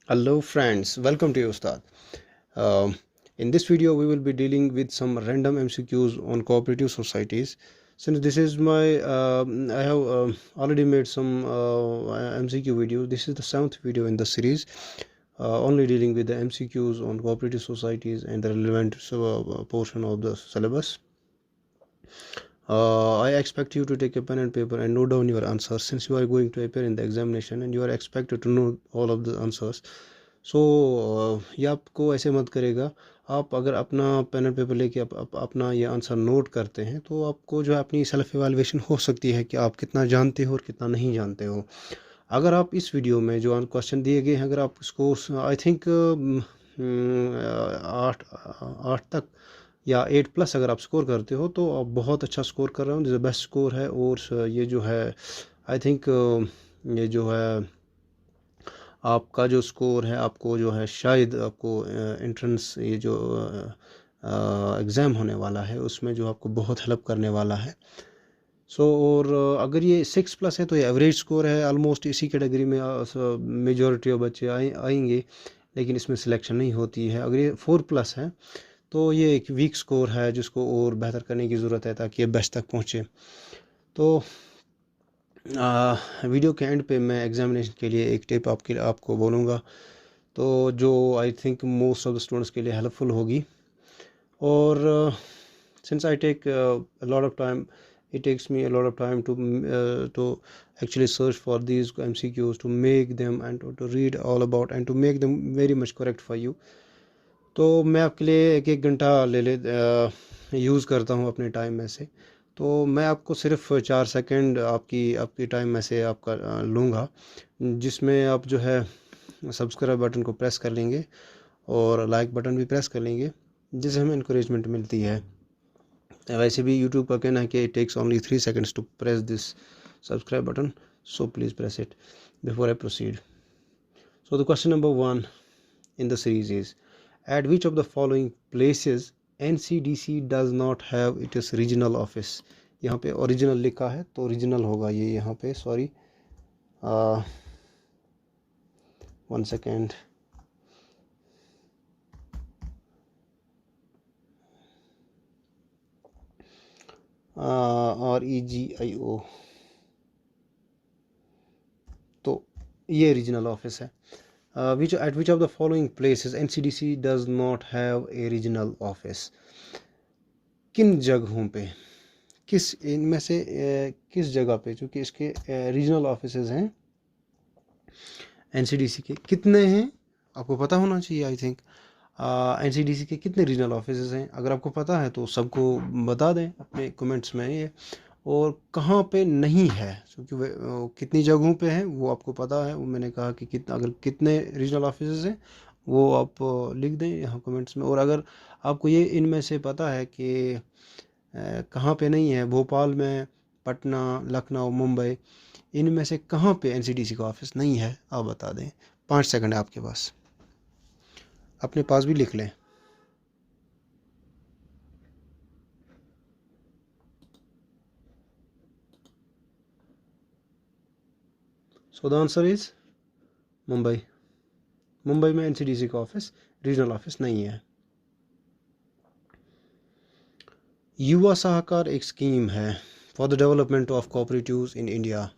Hello friends, welcome to you Ustad. In this video we will be dealing with some random MCQs on cooperative societies. Since this is my I have already made some MCQ videos. This is the 7th video in the series, only dealing with the MCQs on cooperative societies and the relevant portion of the syllabus. I expect you to take a pen and paper and note down your answers, since you are going to appear in the examination and you are expected to know all of the answers. सो ये आपको ऐसे मत करेगा। आप अगर अपना pen and paper लेके अपना ये आंसर नोट करते हैं तो आपको जो है अपनी सेल्फ इवैल्यूएशन हो सकती है कि आप कितना जानते हो और कितना नहीं जानते हो। अगर आप इस वीडियो में जो क्वेश्चन दिए गए हैं, अगर आप इसको आई थिंक 8 तक या 8+ अगर आप स्कोर करते हो तो आप बहुत अच्छा स्कोर कर रहे हो, दिस द बेस्ट स्कोर है। और ये जो है आई थिंक ये जो है आपका जो स्कोर है, आपको जो है शायद आपको एंट्रेंस ये जो एग्ज़ाम होने वाला है उसमें जो आपको बहुत हेल्प करने वाला है। और अगर ये 6+ है तो ये एवरेज स्कोर है, ऑलमोस्ट इसी कैटेगरी में मेजॉरिटी ऑफ बच्चे आएंगे, लेकिन इसमें सिलेक्शन नहीं होती है। अगर ये 4+ है तो ये एक वीक स्कोर है जिसको और बेहतर करने की ज़रूरत है ताकि ये बेस्ट तक पहुँचे। तो वीडियो के एंड पे मैं एग्जामिनेशन के लिए एक टिप आपको बोलूँगा, तो जो I think most of the students के लिए हेल्पफुल होगी। और since I take lot of time, it takes me a lot of time to actually search for these MCQs, to make them and to read all about and to make them very much correct for you. तो मैं आपके लिए एक एक घंटा use करता हूँ अपने टाइम में से। तो मैं आपको सिर्फ 4 सेकंड आपकी टाइम में से आपका लूँगा, जिसमें आप जो है सब्सक्राइब बटन को प्रेस कर लेंगे और लाइक बटन भी प्रेस कर लेंगे, जिससे हमें इंकरेजमेंट मिलती है। वैसे भी यूट्यूब का कहना है कि it takes only 3 seconds to press this subscribe button, so please press it before I proceed. So the question number 1 in the series is, at which of the following places NCDC does not have its regional office? यहाँ पे original लिखा है तो original होगा ये यहाँ पे, sorry 1 second। REGIO, तो ये रीजनल ऑफिस है। at which of the following places NCDC does not have a regional office? किन जगहों पे, किस इनमें से किस जगह पे, चूँकि इसके रीजनल ऑफिसेज हैं एनसीडीसी के, कितने हैं आपको पता होना चाहिए। आई थिंक एनसीडीसी के कितने रीजनल ऑफिसेज हैं, अगर आपको पता है तो सबको बता दें अपने कमेंट्स में ये। और कहाँ पे नहीं है, क्योंकि कितनी जगहों पे है वो आपको पता है, वो मैंने कहा कि अगर कितने रीजनल ऑफिसेज हैं वो आप लिख दें यहाँ कमेंट्स में। और अगर आपको ये इनमें से पता है कि कहाँ पे नहीं है, भोपाल में, पटना, लखनऊ, मुंबई, इनमें से कहाँ पे एनसीडीसी का ऑफिस नहीं है, आप बता दें। 5 सेकंड है आपके पास, अपने पास भी लिख लें। So the answer is Mumbai. Mumbai में एनसीडीसी का ऑफिस, रीजनल ऑफिस नहीं है। युवा सहकार एक स्कीम है for the development of cooperatives in India.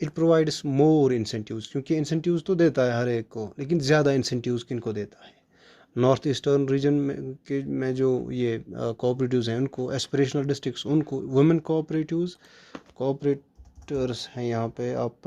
It provides more incentives, क्योंकि इंसेंटिव्स तो देता है हर एक को, लेकिन ज़्यादा इंसेंटिव्स किन को देता है? नॉर्थ ईस्टर्न रीजन में जो ये कोऑपरेटिव्स हैं उनको, एस्पिरेशनल डिस्ट्रिक्ट्स उनको, वुमेन कोऑपरेटर्स हैं यहाँ पे। आप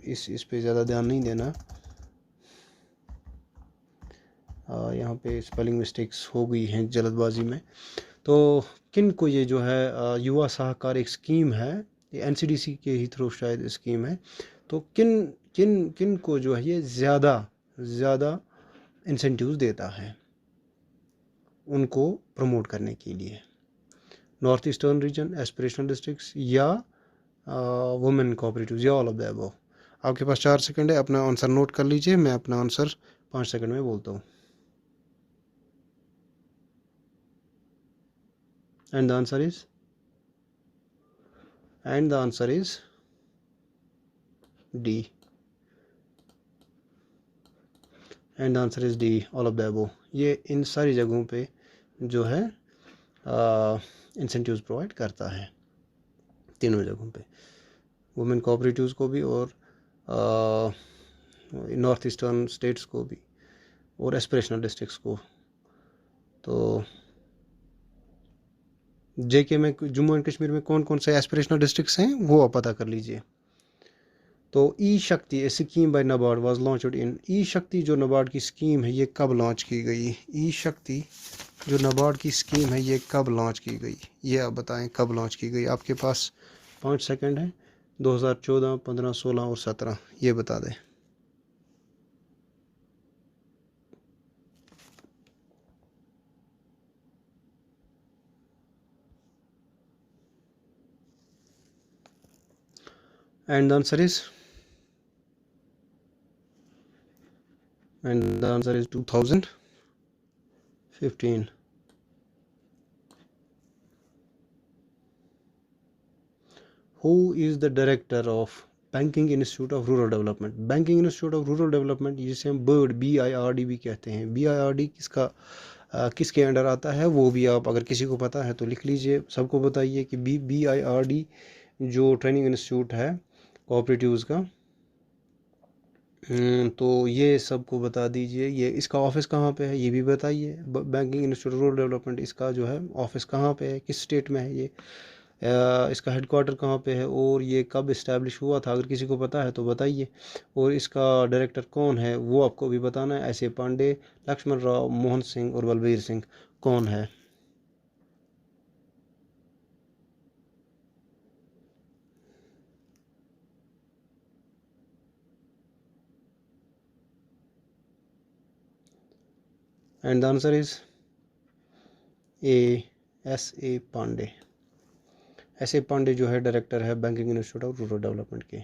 इस पे ज़्यादा ध्यान नहीं देना, यहाँ पे स्पेलिंग मिस्टेक्स हो गई हैं जल्दबाजी में। तो किन को ये जो है युवा सहकार एक स्कीम है, ये एनसीडीसी के ही थ्रू शायद स्कीम है, तो किन किन किन को जो है ये ज़्यादा इंसेंटिव्स देता है उनको प्रमोट करने के लिए? North eastern region, aspirational districts, या वुमेन कोऑपरेटिव्स, या ऑल ऑफ द अबव। आपके पास 4 सेकंड है, अपना आंसर नोट कर लीजिए। मैं अपना आंसर 5 सेकंड में बोलता हूँ। And the answer is D, and answer is D, all of the above. ये इन सारी जगहों पे जो है इंसेंटिव्स प्रोवाइड करता है, तीनों जगहों पे, वुमेन कोऑपरेटिव्स को भी और नॉर्थ ईस्टर्न स्टेट्स को भी और एस्पिरेशनल डिस्ट्रिक्ट्स को। तो जेके में, जम्मू एंड कश्मीर में कौन कौन से एस्पिरेशनल डिस्ट्रिक्ट्स हैं वो आप पता कर लीजिए। तो E Shakti scheme by NABARD was launched in, E Shakti जो नाबार्ड की स्कीम है ये कब लॉन्च की गई? ई शक्ति जो नाबार्ड की स्कीम है ये कब लॉन्च की गई, ये आप बताएं कब लॉन्च की गई। आपके पास 5 सेकंड है, 2014, 15, 16 और 17, ये बता दें। And the answer is 2015। Who is the director of banking institute of rural development? Banking institute of rural development जिसे हम BIRD, BIRD भी कहते हैं। BIRD किसके अंडर आता है वो भी आप अगर किसी को पता है तो लिख लीजिए, सबको बताइए कि BIRD जो ट्रेनिंग इंस्टीट्यूट है कोऑपरेटिव्स का, तो ये सबको बता दीजिए। ये इसका ऑफिस कहाँ पे है ये भी बताइए। बैंकिंग इंस्टीट्यूट रूरल डेवलपमेंट, इसका जो है ऑफिस कहाँ पे है, किस स्टेट में है ये, इसका हेडक्वार्टर कहाँ पे है और ये कब इस्टेब्लिश हुआ था, अगर किसी को पता है तो बताइए। और इसका डायरेक्टर कौन है वो आपको भी बताना है। ऐसे पांडे, लक्ष्मण राव, मोहन सिंह और बलबीर सिंह कौन है? And the answer is A Pandey. ऐसे पांडे जो है डायरेक्टर है banking institute of rural development के।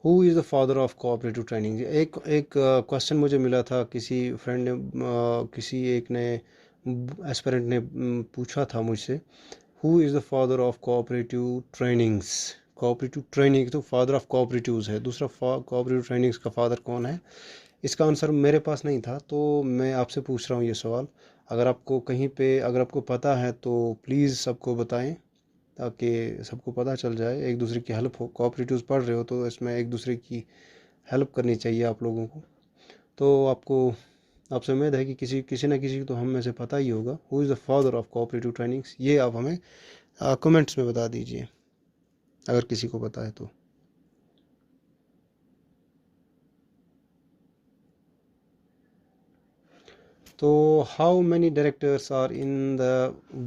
Who is the father of cooperative training? एक क्वेश्चन मुझे मिला था, किसी फ्रेंड ने किसी एक ने एस्पिरेंट ने पूछा था मुझसे, who is the father of cooperative trainings? Cooperative training तो फादर ऑफ कोऑपरेटिव्स है, दूसरा कोऑपरेटिव ट्रेनिंग्स का फादर कौन है? इसका आंसर मेरे पास नहीं था तो मैं आपसे पूछ रहा हूँ ये सवाल। अगर आपको कहीं पे अगर आपको पता है तो प्लीज़ सबको बताएं ताकि सबको पता चल जाए, एक दूसरे की हेल्प हो। कोऑपरेटिव्स पढ़ रहे हो तो इसमें एक दूसरे की हेल्प करनी चाहिए आप लोगों को। तो आपसे उम्मीद है कि किसी ना किसी को तो हम में से पता ही होगा। Who is the father of cooperative trainings, ये आप हमें कमेंट्स में बता दीजिए अगर किसी को पता है तो। तो how many directors are in the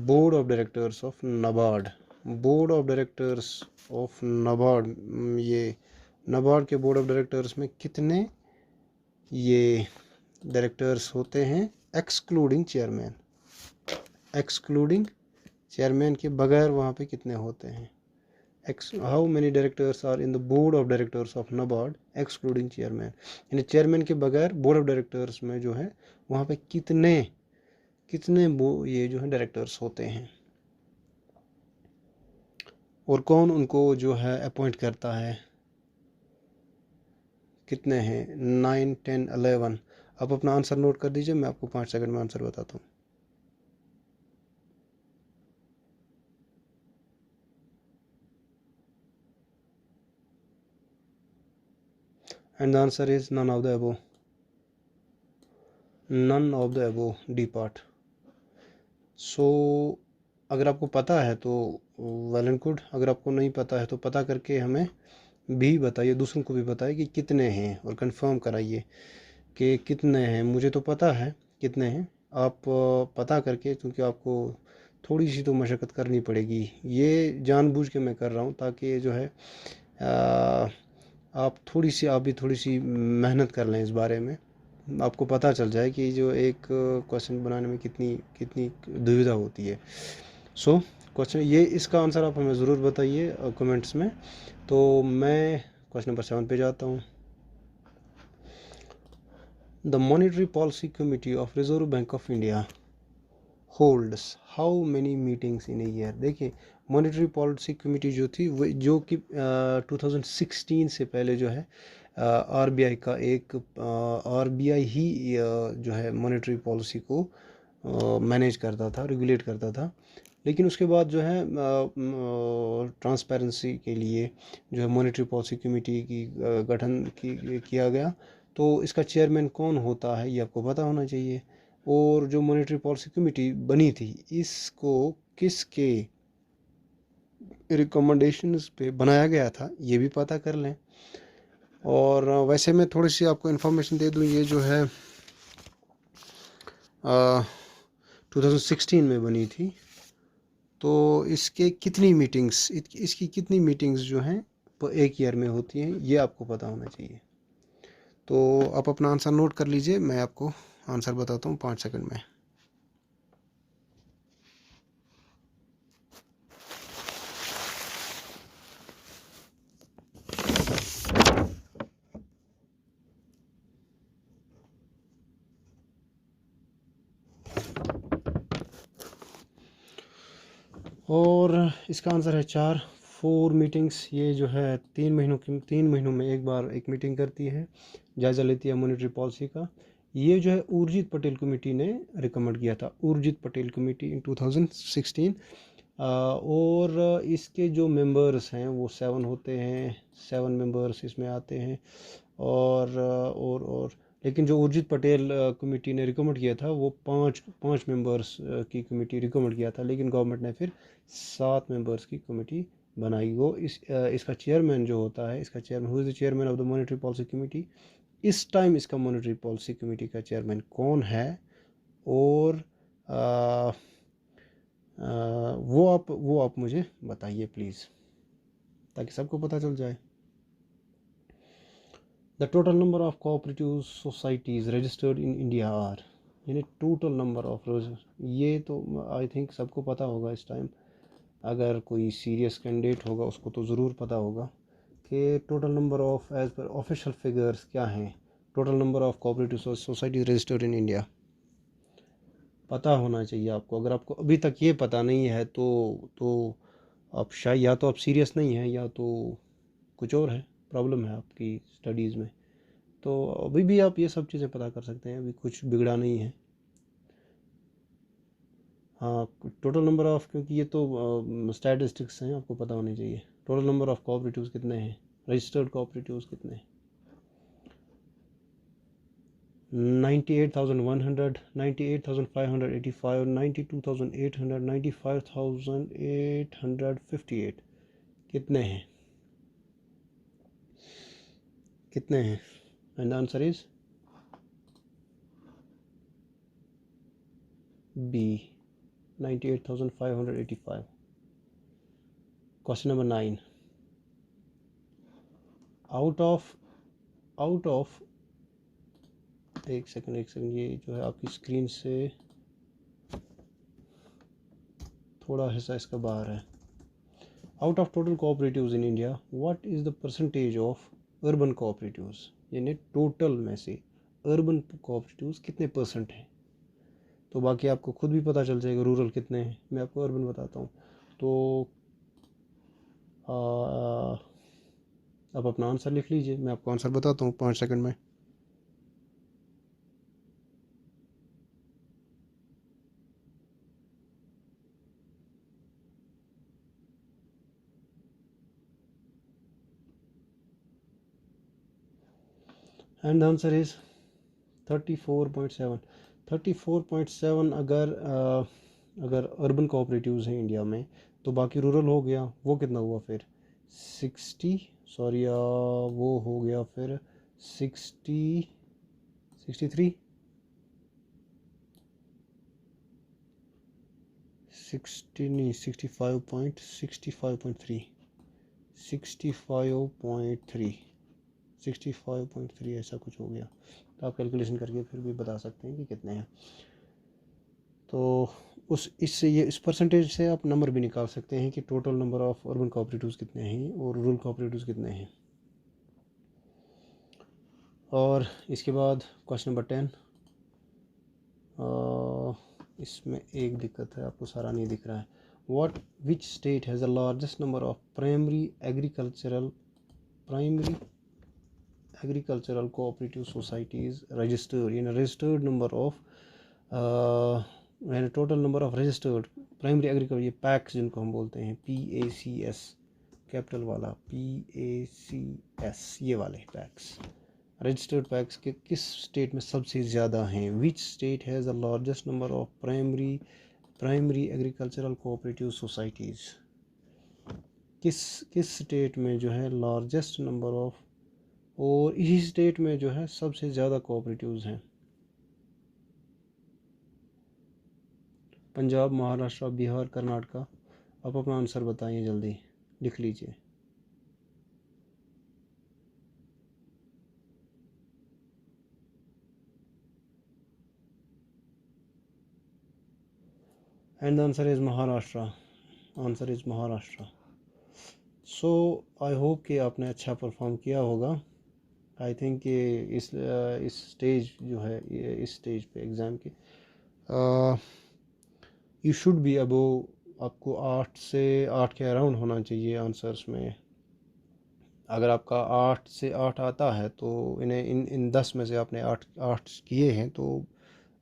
board of directors of NABARD? Board of directors of NABARD, ये नाबार्ड के बोर्ड ऑफ डायरेक्टर्स में कितने ये डायरेक्टर्स होते हैं एक्सक्लूडिंग चेयरमैन? एक्सक्लूडिंग चेयरमैन के बगैर वहाँ पे कितने होते हैं? How many directors are in the board of directors of NABARD excluding chairman? यानी चेयरमैन के बगैर बोर्ड ऑफ डायरेक्टर्स में जो है वहाँ पे कितने कितने ये जो है डायरेक्टर्स होते हैं और कौन उनको जो है अपॉइंट करता है? कितने हैं? 9, 10, 11। आप अपना आंसर नोट कर दीजिए, मैं आपको 5 सेकंड में आंसर बताता हूँ। And the answer is none of the above, none of the above, D part. So अगर आपको पता है तो वेल एंड गुड, अगर आपको नहीं पता है तो पता करके हमें भी बताइए, दूसरों को भी बताइए कि कितने हैं और कंफर्म कराइए कि कितने हैं। मुझे तो पता है कितने हैं, आप पता करके, क्योंकि आपको थोड़ी सी तो मशक्क़त करनी पड़ेगी। ये जानबूझ के मैं कर रहा हूँ ताकि जो है आप भी थोड़ी सी मेहनत कर लें इस बारे में, आपको पता चल जाए कि जो एक क्वेश्चन बनाने में कितनी कितनी दुविधा होती है। सो क्वेश्चन ये, इसका आंसर आप हमें ज़रूर बताइए कमेंट्स में। तो मैं क्वेश्चन नंबर 7 पे जाता हूँ। The monetary policy committee of reserve bank of India holds how many meetings in a year? देखिए, मॉनेटरी पॉलिसी कमेटी जो थी वो जो कि 2016 से पहले जो है आरबीआई का एक आरबीआई ही जो है मॉनेटरी पॉलिसी को मैनेज करता था, रेगुलेट करता था। लेकिन उसके बाद जो है ट्रांसपेरेंसी के लिए जो है मॉनेटरी पॉलिसी कमेटी की गठन किया गया। तो इसका चेयरमैन कौन होता है ये आपको पता होना चाहिए। और जो मॉनेटरी पॉलिसी कमेटी बनी थी इसको किसके रिकमेंडेशंस पे बनाया गया था ये भी पता कर लें। और वैसे मैं थोड़ी सी आपको इन्फॉर्मेशन दे दूं, ये जो है 2016 में बनी थी। तो इसके कितनी मीटिंग्स इसकी कितनी मीटिंग्स जो हैं वो एक ईयर में होती हैं ये आपको पता होना चाहिए। तो आप अपना आंसर नोट कर लीजिए, मैं आपको आंसर बताता हूँ 5 सेकंड में। और इसका आंसर है 4 मीटिंग्स। ये जो है 3 महीनों में एक बार एक मीटिंग करती है, जायज़ा लेती है मॉनेटरी पॉलिसी का। ये जो है उर्जित पटेल कमेटी ने रिकमेंड किया था, उर्जित पटेल कमेटी इन 2016। और इसके जो मेंबर्स हैं वो 7 होते हैं, 7 मेंबर्स इसमें आते हैं। और लेकिन जो उर्जित पटेल कमेटी ने रिकमेंड किया था वो पाँच मेंबर्स की कमेटी रिकमेंड किया था, लेकिन गवर्नमेंट ने फिर 7 मेंबर्स की कमेटी बनाई। वो इसका चेयरमैन जो होता है, इसका chairman, who is the chairman of the monetary policy committee. इस टाइम इसका मॉनेटरी पॉलिसी कमेटी का चेयरमैन कौन है और आ, वो आप मुझे बताइए प्लीज़, ताकि सबको पता चल जाए। The total number of cooperative societies registered in India are, यानी टोटल नंबर ऑफ, ये तो आई थिंक सबको पता होगा इस टाइम। अगर कोई सीरियस कैंडिडेट होगा उसको तो ज़रूर पता होगा कि total number of as per official figures क्या हैं। Total number of cooperative societies registered in India पता होना चाहिए आपको। अगर आपको अभी तक ये पता नहीं है तो आप शायद या तो आप सीरियस नहीं हैं या तो कुछ और है, प्रॉब्लम है आपकी स्टडीज़ में। तो अभी भी आप ये सब चीज़ें पता कर सकते हैं, अभी कुछ बिगड़ा नहीं है। हाँ, टोटल नंबर ऑफ़, क्योंकि ये तो स्टैटिस्टिक्स हैं, आपको पता होनी चाहिए। टोटल नंबर ऑफ़ कोऑपरेटिव्स कितने हैं, रजिस्टर्ड कोऑपरेटिव्स कितने हैं? 98,100, 98,585, 92,800, 95,858 कितने हैं? कितने हैं? And answer is B, 98,585। Question number 9, out of एक सेकंड, ये जो है आपकी स्क्रीन से थोड़ा हिस्सा इसका बाहर है। Out of total cooperatives in India what is the percentage of urban cooperatives, यानी टोटल में से अर्बन कोऑपरेटिव्स कितने परसेंट हैं? तो बाकी आपको खुद भी पता चल जाएगा रूरल कितने हैं, मैं आपको अर्बन बताता हूँ। तो आप अपना आंसर लिख लीजिए, मैं आपको आंसर बताता हूँ 5 सेकंड में। And the answer is 34.7। 34.7 अगर अर्बन कोऑपरेटिव्स हैं इंडिया में, तो बाकी रूरल हो गया, वो कितना हुआ फिर? 60, सॉरी, वो हो गया फिर 63, 60 नहीं, 65.3, 65.3 ऐसा कुछ हो गया। तो आप कैलकुलेशन करके फिर भी बता सकते हैं कि कितने हैं। तो इस परसेंटेज से आप नंबर भी निकाल सकते हैं कि total number of urban cooperatives कितने हैं और रूरल कोऑपरेटिव्स कितने हैं। और इसके बाद क्वेश्चन नंबर 10, इसमें एक दिक्कत है, आपको सारा नहीं दिख रहा है। what which state has the largest number of primary agricultural cooperative societies registered in a registered number of and a total number of registered primary agriculture, ये पैक्स जिनको हम बोलते हैं PACS, कैपिटल वाला PACS, ये वाले पैक्स रजिस्टर्ड पैक्स के किस स्टेट में सबसे ज़्यादा हैं? Which state has the largest number of primary agricultural cooperative societies? किस स्टेट में जो है लार्जेस्ट नंबर ऑफ, और इसी स्टेट में जो है सबसे ज़्यादा कोऑपरेटिव्स हैं? पंजाब, महाराष्ट्र, बिहार, कर्नाटका। आप अपना आंसर बताइए, जल्दी लिख लीजिए। And the answer is Maharashtra. Answer is Maharashtra. So I hope कि आपने अच्छा परफॉर्म किया होगा। आई थिंक कि इस स्टेज जो है, इस स्टेज पे एग्ज़ाम के यू शुड बी अबव, आपको 8 के अराउंड होना चाहिए आंसर्स में। अगर आपका 8 से 8 आता है तो इन्हें इन 10 में से आपने 8 किए हैं तो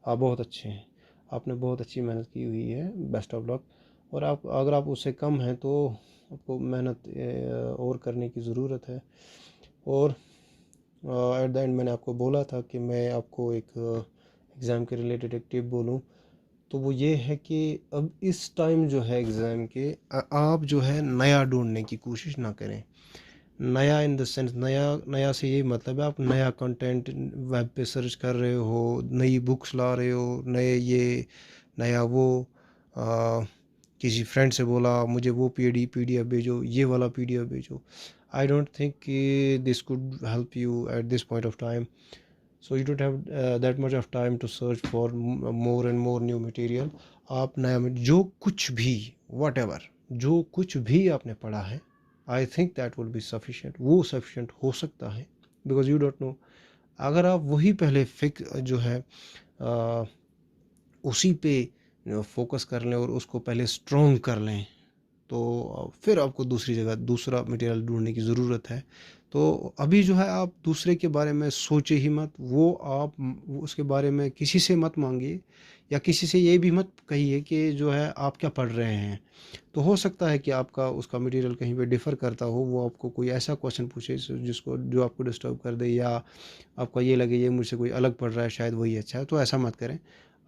आप बहुत अच्छे हैं, आपने बहुत अच्छी मेहनत की हुई है। Best of luck. और आप अगर आप उससे कम हैं तो आपको मेहनत और करने की ज़रूरत है। और एट द एंड मैंने आपको बोला था कि मैं आपको एक एग्ज़ाम के रिलेटेड एक टिप बोलूं, तो वो ये है कि अब इस टाइम जो है एग्ज़ाम के, आप जो है नया ढूंढने की कोशिश ना करें। नया इन द सेंस, नया से ये मतलब है आप नया कंटेंट वेब पे सर्च कर रहे हो, नई बुक्स ला रहे हो, नया वो किसी फ्रेंड से बोला मुझे वो PDF भेजो, ये वाला PDF भेजो। आई डोंट थिंक कि this could help you at this point of time. So you don't have that much of time to search for more and more new material. आप नया जो कुछ भी जो कुछ भी आपने पढ़ा है, I think that will be sufficient. वो सफिशेंट हो सकता है, बिकॉज यू डोंट नो। अगर आप वही पहले जो है उसी पे फोकस कर लें और उसको पहले स्ट्रॉन्ग कर लें, तो फिर आपको दूसरी जगह दूसरा मटेरियल ढूंढने की ज़रूरत है। तो अभी जो है आप दूसरे के बारे में सोचे ही मत, वो आप उसके बारे में किसी से मत मांगिए, या किसी से ये भी मत कहिए कि जो है आप क्या पढ़ रहे हैं। तो हो सकता है कि आपका उसका मटेरियल कहीं पे डिफ़र करता हो, वो आपको कोई ऐसा क्वेश्चन पूछे जो आपको डिस्टर्ब कर दे, या आपका ये लगे ये मुझसे कोई अलग पढ़ रहा है, शायद वही अच्छा है। तो ऐसा मत करें,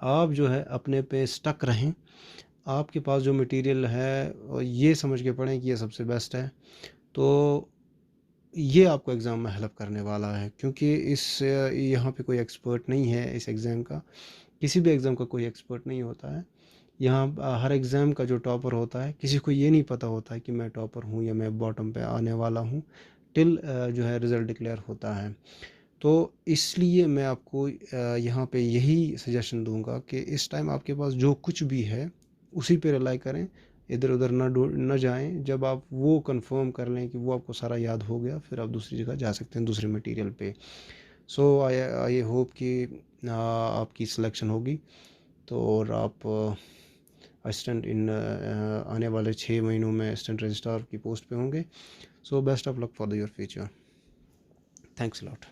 आप जो है अपने पे स्टक रहें। आपके पास जो मटेरियल है और ये समझ के पढ़ें कि ये सबसे बेस्ट है, तो ये आपको एग्ज़ाम में हेल्प करने वाला है। क्योंकि यहाँ पे कोई एक्सपर्ट नहीं है इस एग्ज़ाम का, किसी भी एग्ज़ाम का कोई एक्सपर्ट नहीं होता है। यहाँ हर एग्ज़ाम का जो टॉपर होता है, किसी को ये नहीं पता होता है कि मैं टॉपर हूँ या मैं बॉटम पे आने वाला हूँ, टिल जो है रिज़ल्ट डिक्लेयर होता है। तो इसलिए मैं आपको यहाँ पे यही सजेशन दूंगा कि इस टाइम आपके पास जो कुछ भी है उसी पे रिलाई करें, इधर उधर न जाएं। जब आप वो कंफर्म कर लें कि वो आपको सारा याद हो गया, फिर आप दूसरी जगह जा सकते हैं, दूसरे मटेरियल पे। सो आई होप कि आपकी सिलेक्शन होगी, तो और आप असिस्टेंट इन आने वाले 6 महीनों में असिस्टेंट रजिस्ट्रार की पोस्ट पे होंगे। So best of luck for your future. Thanks a lot.